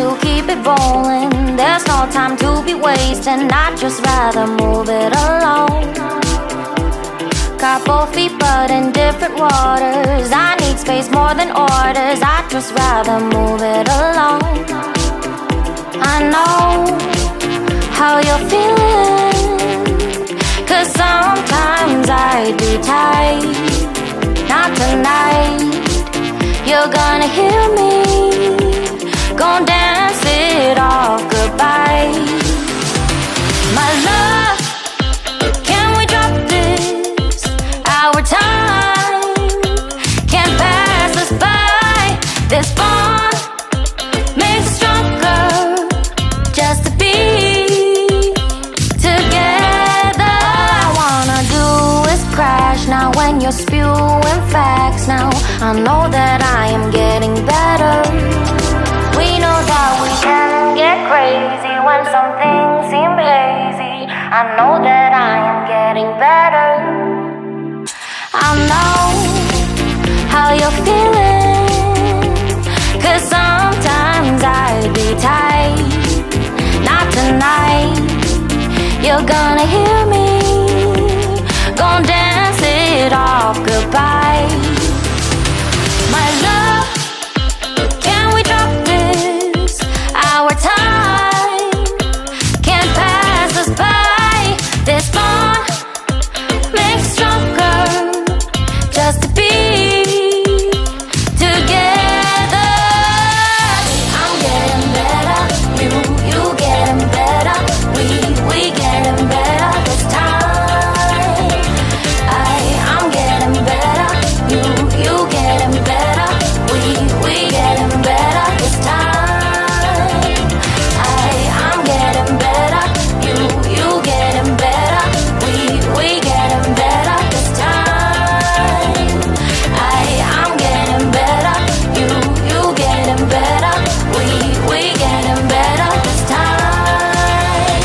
to keep it rolling. There's no time to be wasting. I'd just rather move it alone. Got both feet but in different waters. I need space more than orders. I'd just rather move it alone. I know how you're feeling, 'cause sometimes I do tight. Not tonight. You're gonna hear me, gon' dance it off goodbye. My love, can we drop this? Our time can't pass us by. This bond makes us stronger, just to be together. All I wanna do is crash now when you're spewing facts. Now I know that I am getting better. We know that we can get crazy when some things seem hazy. I know that I am getting better. I know how you're feeling, 'cause sometimes I be tight. Not tonight. You're gonna hear me, gon' dance it off goodbye. My love, can we drop this? Our time can't pass us by. This bond makes us stronger, just to be together. I'm getting better, you getting better. We getting better this time. I'm getting better, you getting better. We getting better this time. I'm getting better, you getting better. We getting better this time. I'm getting better, you getting better. We getting better this time.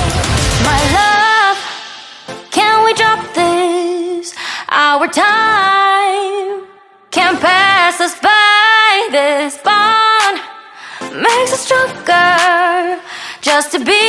My love, can we drop this? Our time can't pass us by. This bond makes us stronger, just to be